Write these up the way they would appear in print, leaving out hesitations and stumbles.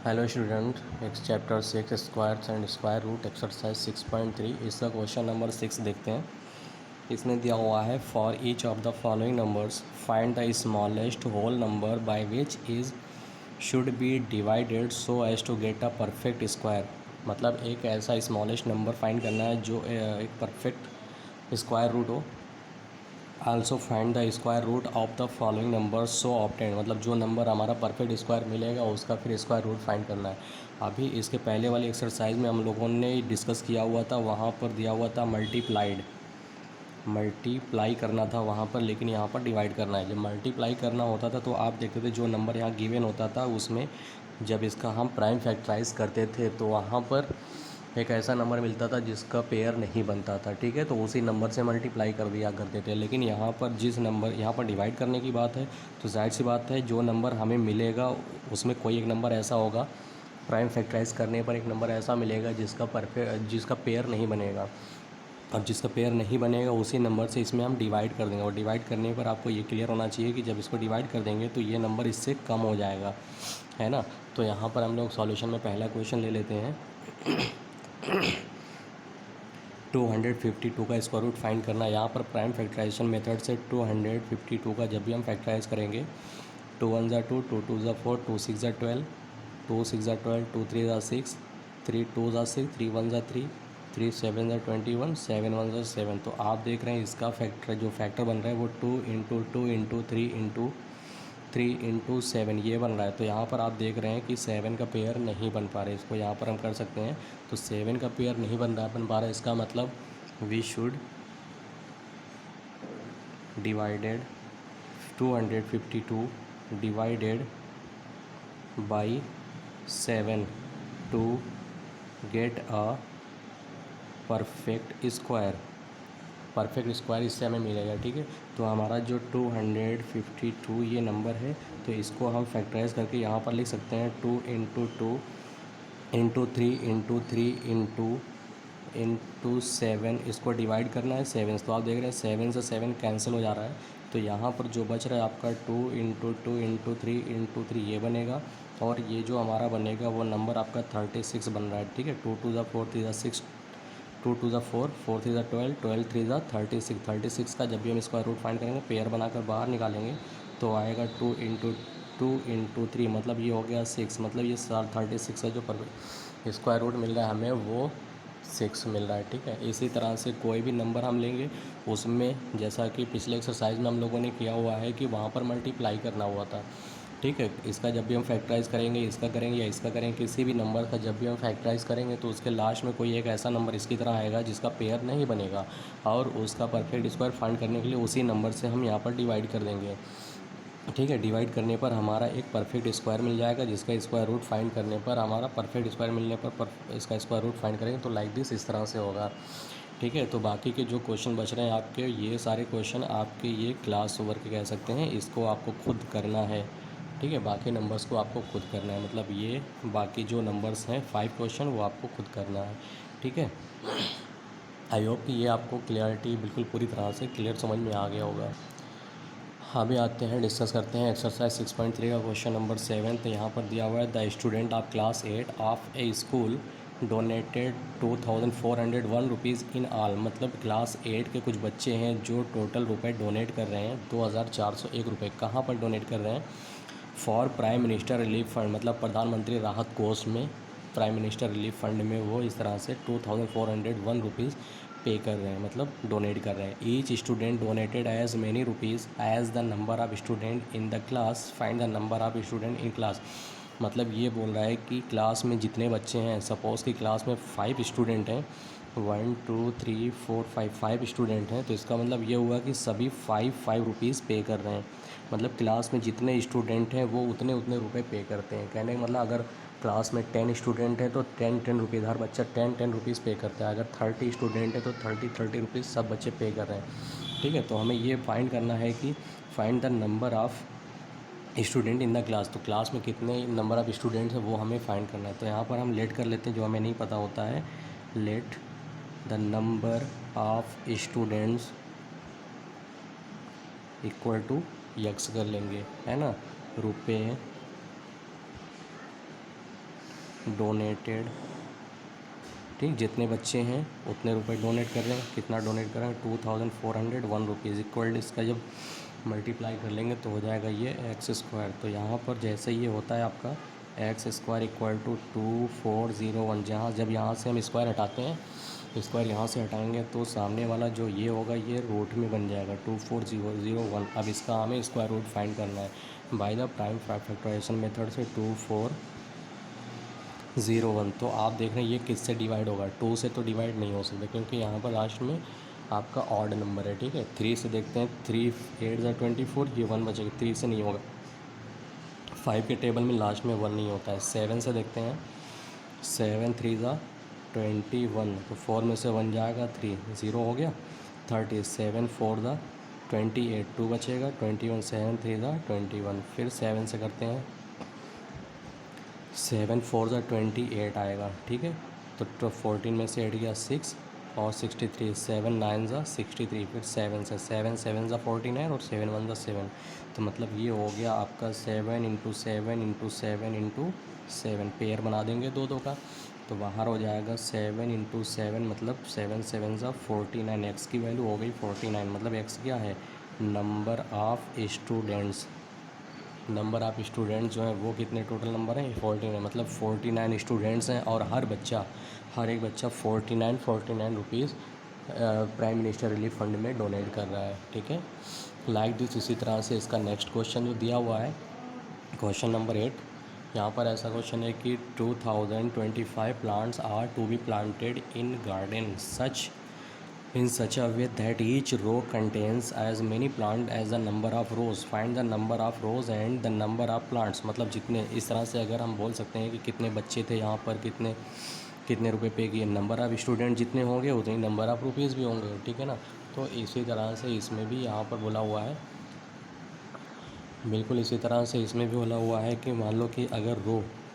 Hello student, एक chapter 6 squares and square root exercise 6.3 इसका question number 6 देखते हैं। इसमें दिया हुआ है for each of the following numbers find the smallest whole number by which is should be divided so as to get a perfect square. मतलब एक ऐसा स्मॉलेस्ट नंबर फाइंड करना है जो एक परफेक्ट स्क्वायर रूट हो। Also find the square root of the following number so obtained, मतलब जो नंबर हमारा परफेक्ट स्क्वायर मिलेगा उसका फिर स्क्वायर रूट फाइंड करना है। अभी इसके पहले वाली एक्सरसाइज में हम लोगों ने डिस्कस किया हुआ था, वहाँ पर दिया हुआ था मल्टीप्लाई करना था वहाँ पर, लेकिन यहाँ पर डिवाइड करना है। जब मल्टीप्लाई करना होता था तो आप देखते थे जो नंबर यहाँ गिवन होता था उसमें जब इसका हम प्राइम फैक्टराइज करते थे तो वहाँ पर एक ऐसा नंबर मिलता था जिसका पेयर नहीं बनता था। ठीक है, तो उसी नंबर से मल्टीप्लाई कर दिया करते थे। लेकिन यहाँ पर जिस नंबर यहाँ पर डिवाइड करने की बात है तो जाहिर सी बात है जो नंबर हमें मिलेगा उसमें कोई एक नंबर ऐसा होगा, प्राइम फैक्टराइज करने पर एक नंबर ऐसा मिलेगा जिसका पेयर नहीं बनेगा। अब जिसका पेयर नहीं बनेगा उसी नंबर से इसमें हम डिवाइड कर देंगे, और डिवाइड करने पर आपको ये क्लियर होना चाहिए कि जब इसको डिवाइड कर देंगे तो ये नंबर इससे कम हो जाएगा, है ना। तो यहाँ पर हम लोग सॉल्यूशन में पहला क्वेश्चन ले लेते हैं। 252 का स्क्वायर रूट फाइंड करना है। यहाँ पर प्राइम फैक्टराइजेशन मेथड से 252 का जब भी हम फैक्टराइज करेंगे, 2 1 ज़ा 2, 2 2 ज़ा 4, 2 6 ज़ा 12, 2 6 ज़ा 12, 2 3 ज़ा 6, 3 2 ज़ा 6, 3 1 ज़ा 3, 3 7 ज़ा 21, 7 1 ज़ा 7। तो आप देख रहे हैं इसका फैक्टर जो फैक्टर बन रहा है वो 2 इंटू 2 इंटू 3 इंटू 3 इंटू 7 ये बन रहा है। तो यहाँ पर आप देख रहे हैं कि 7 का पेयर नहीं बन पा रहे। इसको यहाँ पर हम कर सकते हैं। तो 7 का पेयर नहीं बन पा रहा है, इसका मतलब we should divided 252 divided by 7 to get a perfect square इससे हमें मिलेगा। ठीक है, तो हमारा जो 252 ये नंबर है तो इसको हम फैक्टराइज करके यहाँ पर लिख सकते हैं 2 इंटू 2 इंटू 3 इंटू 3 इंटू 7। इसको डिवाइड करना है 7 से। तो आप देख रहे हैं 7 से 7 कैंसिल हो जा रहा है, तो यहाँ पर जो बच रहा है आपका 2 इंटू 2 इंटू 3 इंटू 3 ये बनेगा, और ये जो हमारा बनेगा वो नंबर आपका 36 बन रहा है। ठीक है, 2 2 ज़ा 4 3 ज़ा 6, 2 2 ज़ा 4, 4 3 ज़ा 12, 12 3 ज़ा 36 का जब भी हम स्क्वायर रूट फाइंड करेंगे पेयर बनाकर बाहर निकालेंगे तो आएगा 2 इंटू 3, मतलब ये हो गया 6। मतलब ये 36 है जो स्क्वायर रूट मिल रहा है हमें वो 6 मिल रहा है। ठीक है, इसी तरह से कोई भी नंबर हम लेंगे उसमें जैसा कि पिछले एक्सरसाइज में हम लोगों ने किया हुआ है कि वहाँ पर मल्टीप्लाई करना हुआ था। ठीक है, इसका जब भी हम फैक्टराइज करेंगे, इसका करेंगे या इसका करेंगे, किसी भी नंबर का जब भी हम फैक्टराइज करेंगे तो उसके लास्ट में कोई एक ऐसा नंबर इसकी तरह आएगा जिसका पेयर नहीं बनेगा, और उसका परफेक्ट स्क्वायर फाइंड करने के लिए उसी नंबर से हम यहाँ पर डिवाइड कर देंगे। ठीक है, डिवाइड करने पर हमारा एक परफेक्ट स्क्वायर मिल जाएगा जिसका स्क्वायर रूट फाइंड करने पर हमारा परफेक्ट स्क्वायर मिलने पर इसका स्क्वायर रूट फाइंड करेंगे तो लाइक दिस इस तरह से होगा। ठीक है, तो बाकी के जो क्वेश्चन बच रहे हैं आपके, ये सारे क्वेश्चन आपके ये क्लास वर्क कह सकते हैं, इसको आपको खुद करना है। ठीक है, बाकी नंबर्स को आपको खुद करना है, मतलब ये बाकी जो नंबर्स हैं 5 क्वेश्चन वो आपको खुद करना है। ठीक है, आई होप कि ये आपको क्लियरिटी बिल्कुल पूरी तरह से क्लियर समझ में आ गया होगा। अभी आते हैं, डिस्कस करते हैं एक्सरसाइज 6.3 का क्वेश्चन नंबर 7। तो यहाँ पर दिया हुआ है the student of class 8 of A school donated 2401 rupees in all. मतलब क्लास 8 के कुछ बच्चे हैं जो टोटल रुपए डोनेट कर रहे हैं 2401 रुपये। कहाँ पर डोनेट कर रहे हैं? For prime minister relief fund, मतलब प्रधानमंत्री राहत कोष में, प्राइम मिनिस्टर रिलीफ फंड में वो इस तरह से 2401 रुपीज़ पे कर रहे हैं, मतलब डोनेट कर रहे हैं। Each student donated as many rupees as the number of student in the class, find the number of student in class. मतलब ये बोल रहा है कि क्लास में जितने बच्चे हैं, सपोज़ कि क्लास में 5 स्टूडेंट हैं, 1 2 3 4 5 स्टूडेंट हैं, तो इसका मतलब ये हुआ कि सभी 5 रुपीज़ पे कर रहे हैं। मतलब क्लास में जितने स्टूडेंट हैं वो उतने उतने रुपए पे करते हैं। कहने का मतलब अगर क्लास में 10 स्टूडेंट हैं तो 10 रुपीज़, हर बच्चा 10 रुपीज़ पे करता है। अगर 30 स्टूडेंट है तो 30 रुपीज़ सब बच्चे पे कर रहे हैं। ठीक है, तो हमें ये फाइंड करना है कि find the number of student in the class. तो क्लास में कितने नंबर ऑफ़ स्टूडेंट्स हैं वो हमें फाइंड करना है। तो यहाँ पर हम लेट कर लेते हैं, जो हमें नहीं पता होता है। Let the number of students equal to x कर लेंगे, है ना। रुपए डोनेटेड, ठीक, जितने बच्चे हैं उतने रुपए डोनेट कर रहे हैं। कितना डोनेट कर रहे हैं? 2401 रुपीज़ इक्वल इसका जब मल्टीप्लाई कर लेंगे तो हो जाएगा ये एक्स स्क्वायर। तो यहाँ पर जैसे ये होता है आपका एक्स स्क्वायर इक्वल टू 2401, जहाँ जब यहाँ से हम स्क्वायर हटाते हैं, स्क्वायर यहाँ से हटाएंगे तो सामने वाला जो ये होगा ये रूट में बन जाएगा 24001। अब इसका हमें स्क्वायर रूट फाइंड करना है by the prime factorization method से 2401। तो आप देख रहे हैं ये किससे डिवाइड होगा? 2 से तो डिवाइड नहीं हो सकता क्योंकि यहाँ पर लास्ट में आपका ऑड नंबर है, ठीक है। 3 से देखते हैं, 3 8 ज़ा 24, ये 1 बचेगा, 3 से नहीं होगा। 5 के टेबल में लास्ट में 1 नहीं होता है। 7 से देखते हैं, 7 3 ज़ा 21, तो 4 में से 1 जाएगा, 3 0 हो गया। 30 7 4 ज़ा 28, 2 बचेगा, 21 7 3 ज़ा 21। फिर 7 से करते हैं, 7 4 ज़ा 28 आएगा, ठीक है। तो 14 में से 8 गया 6 और 63, 7 9 ज़ा 63। फिर 7 से, 7 7 ज़ा 49 और 7 1 ज़ा 7। तो मतलब ये हो गया आपका 7 इंटू 7 इंटू 7 इंटू 7, पेयर बना देंगे दो दो का, तो बाहर हो जाएगा 7 इंटू 7, मतलब 7 7 ज़ा 49। एक्स की वैल्यू हो गई 49, मतलब एक्स क्या है? Number of students. Number of students जो हैं वो कितने टोटल नंबर हैं? 14 है, मतलब 49 स्टूडेंट्स हैं और हर एक बच्चा 49 rupees prime minister relief fund में डोनेट कर रहा है, ठीक है। लाइक दिस, इसी तरह से इसका नेक्स्ट क्वेश्चन जो दिया हुआ है क्वेश्चन नंबर 8, यहाँ पर ऐसा क्वेश्चन है कि 2025 plants are to be planted in garden in such a way that each row contains as many plants as the number of rows. Find the number of rows and the number of plants. मतलब जितने, इस तरह से अगर हम बोल सकते हैं कि कितने बच्चे थे यहाँ पर, कितने कितने रुपए पे किए, नंबर ऑफ़ स्टूडेंट जितने होंगे उतने ही नंबर ऑफ़ रुपीज़ भी होंगे, ठीक है ना। तो इसी तरह से इसमें भी यहाँ पर बोला हुआ है, बिल्कुल इसी तरह से इसमें भी बोला हुआ है कि मान लो कि अगर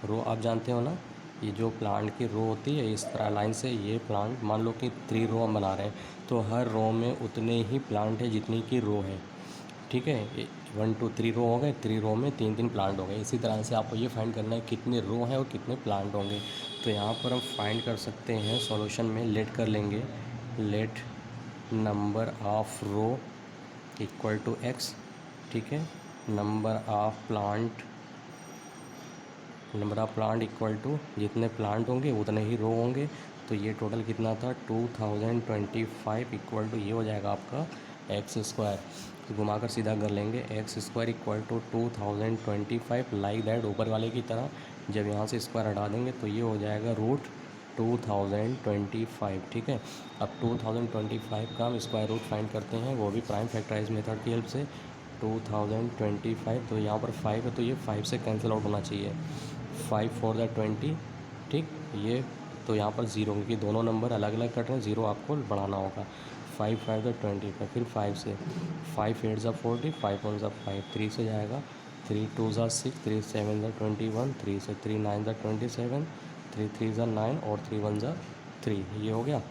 रो आप जानते हो ना, ये जो प्लांट की रो होती है इस तरह लाइन से, ये प्लांट मान लो कि 3 रो हम बना रहे हैं, तो हर रो में उतने ही प्लांट है जितनी की रो है, ठीक है। 1 2 3 रो हो गए, 3 रो में 3 प्लांट हो गए। इसी तरह से आपको ये फाइंड करना है कितने रो हैं और कितने प्लांट होंगे। तो यहाँ पर हम फाइंड कर सकते हैं सॉल्यूशन में, लेट कर लेंगे, let number of row equal to x, ठीक है। Number of plant equal to जितने प्लांट होंगे उतने ही रो होंगे। तो ये टोटल कितना था? 2025 इक्वल टू ये हो जाएगा आपका एक्स स्क्वायर। तो घुमाकर सीधा कर लेंगे, x square equal to 2025 like that, ऊपर वाले की तरह। जब यहाँ से स्क्वायर हटा देंगे तो ये हो जाएगा रूट 2025, ठीक है। अब 2025 का हम स्क्वायर रूट फाइंड करते हैं, वो भी प्राइम फैक्टराइज मेथड की हेल्प से। 2025, तो यहाँ पर 5 है तो ये 5 से कैंसिल आउट होना चाहिए। 5 4 ज़ा 20, ठीक, ये तो यहाँ पर 0, क्योंकि दोनों नंबर अलग अलग कट रहे हैं, 0 आपको बढ़ाना होगा। 5 5 ज़ा 25, फिर 5 से, 5 8 ज़ा 40, 5 1 ज़ा 5, 3 से जाएगा, 3 2 ज़ा 6, 3 7 ज़ा 21, 3 से 3 9 ज़ा 27, 3 3 ज़ा 9 और 3 1 ज़ा 3, ये हो गया।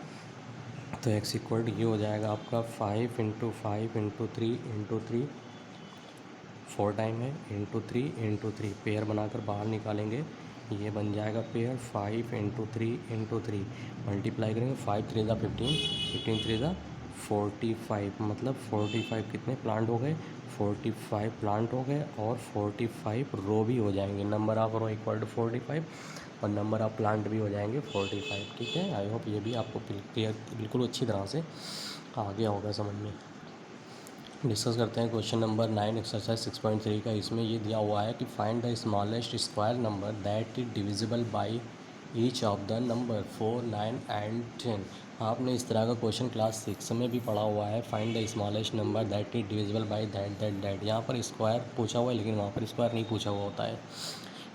तो एक्स इक्वल ये हो जाएगा आपका 5 इंटू 5 इंटू 3 इंटू 3, 4 टाइम है, इंटू थ्री पेयर बनाकर बाहर निकालेंगे, ये बन जाएगा पेयर। 5 इंटू 3 मल्टीप्लाई करेंगे, 5 3 ज़ा 15, 15 3 ज़ा 45, मतलब 45 कितने प्लांट हो गए? 45 प्लांट हो गए और 45 रो भी हो जाएंगे। Number of row equal to 45 और नंबर ऑफ प्लांट भी हो जाएंगे 45, ठीक है। आई होप ये भी आपको क्लियर, बिल्कुल अच्छी तरह से आ गया होगा समझ में। डिस्कस करते हैं क्वेश्चन नंबर 9 एक्सरसाइज 6.3 का। इसमें ये दिया हुआ है कि find the smallest square number that is divisible by each of the number 4 9 and 10। आपने इस तरह का क्वेश्चन क्लास 6 में भी पढ़ा हुआ है, find the smallest number that is divisible by that. यहाँ पर स्क्वायर पूछा हुआ है लेकिन वहाँ पर स्क्वायर नहीं पूछा हुआ होता है,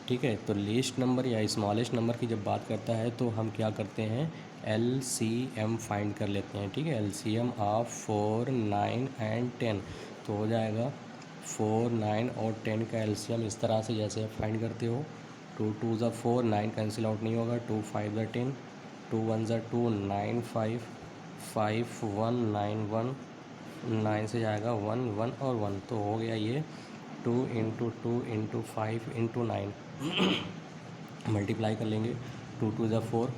ठीक है। तो लीस्ट नंबर या स्मॉलेस्ट नंबर की जब बात करता है तो हम क्या करते हैं, LCM फाइंड कर लेते हैं, ठीक है। LCM ऑफ 4 9 एंड 10, तो हो जाएगा 4 9 और 10 का LCM इस तरह से जैसे आप फाइंड करते हो। 2 2 ज़ा 4, 9 कैंसिल आउट नहीं होगा, 2 5 ज़ा 10, 2 1 ज़ा 2, 9 5, 5 1 9 1, 9 से जाएगा 1 1 और 1, तो हो गया ये 2 इंटू 2 इंटू 5 इंटू 9 मल्टीप्लाई कर लेंगे। 2 × 4,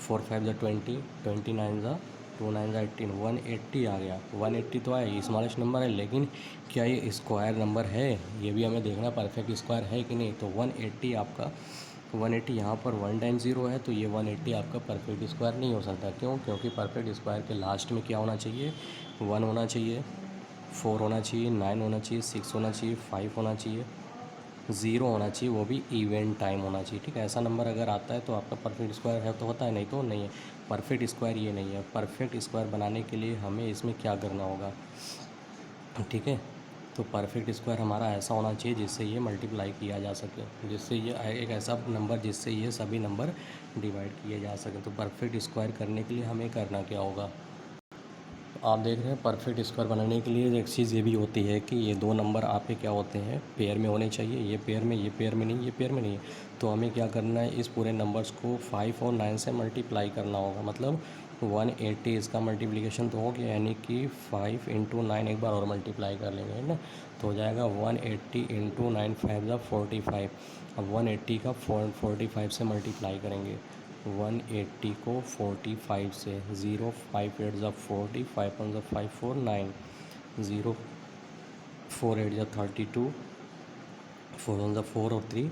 4 × 5 = 20, 29 × 2 9 = 18, 180 आ गया। 180 तो आया, ये स्मॉलेस्ट नंबर है, लेकिन क्या ये स्क्वायर नंबर है, ये भी हमें देखना परफेक्ट स्क्वायर है कि नहीं। तो 180 आपका 180 यहाँ पर 1 टाइम 0 है, तो ये 180 आपका परफेक्ट स्क्वायर नहीं हो सकता। क्यों? क्योंकि परफेक्ट स्क्वायर के लास्ट में क्या होना चाहिए, 1 होना चाहिए, 4 होना चाहिए, 9 होना चाहिए, 6 होना चाहिए, 5 होना चाहिए, 0 होना चाहिए, वो भी इवन टाइम होना चाहिए। ठीक है, ऐसा नंबर अगर आता है तो आपका परफेक्ट स्क्वायर है, तो होता है, नहीं तो नहीं है। परफेक्ट स्क्वायर ये नहीं है। परफेक्ट स्क्वायर बनाने के लिए हमें इसमें क्या करना होगा, ठीक है। तो परफेक्ट स्क्वायर हमारा ऐसा होना चाहिए जिससे ये मल्टीप्लाई किया जा सके, जिससे ये एक ऐसा नंबर जिससे ये सभी नंबर डिवाइड किए जा सकें। तो परफेक्ट स्क्वायर करने के लिए हमें करना क्या होगा, आप देख रहे हैं परफेक्ट स्क्वायर बनाने के लिए एक चीज़ ये भी होती है कि ये दो नंबर आपके क्या होते हैं, पेयर में होने चाहिए। ये पेयर में, ये पेयर में नहीं, ये पेयर में नहीं है। तो हमें क्या करना है, इस पूरे नंबर्स को 5 और 9 से मल्टीप्लाई करना होगा। मतलब 180 इसका मल्टीप्लिकेशन तो हो गया, यानी कि 5 × 9 एक बार और मल्टीप्लाई कर लेंगे, है ना। तो हो जाएगा 180 × 9 5 = 45। अब 180 का 45 से मल्टीप्लाई करेंगे। 180 को 45 से, 0 5 8 = 40, 5 1 = 5 4 9, 0 4 8 = 32, 4 1 = 4 और 3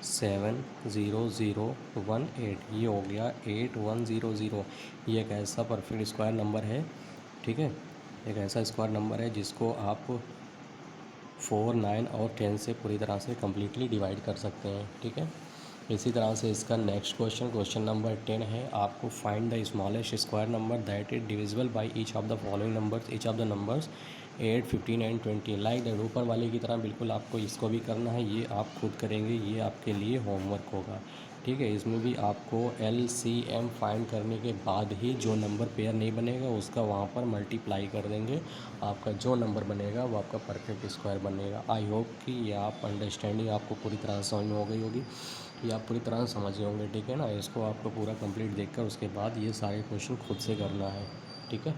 7 0 0 1 8। ये हो गया 8100। ये एक ऐसा परफेक्ट स्क्वायर नंबर है, ठीक है। एक ऐसा स्क्वायर नंबर है जिसको आप 4 9 और 10 से पूरी तरह से कम्प्लीटली डिवाइड कर सकते हैं, ठीक है। इसी तरह से इसका नेक्स्ट क्वेश्चन नंबर 10 है, आपको find the smallest square number that is divisible by each of the following numbers, each of the numbers 8 15 and 20। Like that ऊपर वाले की तरह बिल्कुल आपको इसको भी करना है। ये आप खुद करेंगे, ये आपके लिए होमवर्क होगा, ठीक है। इसमें भी आपको LCM फाइंड करने के बाद ही जो नंबर पेयर नहीं बनेगा उसका वहाँ पर मल्टीप्लाई कर देंगे। आपका जो नंबर बनेगा वो आपका परफेक्ट स्क्वायर बनेगा। आई होप कि ये आप अंडरस्टैंडिंग आपको पूरी तरह से समझ में हो गई होगी, ये आप पूरी तरह से समझ गए होंगे, ठीक है ना। इसको आपको पूरा कंप्लीट देखकर उसके बाद ये सारे क्वेश्चन खुद से करना है, ठीक है।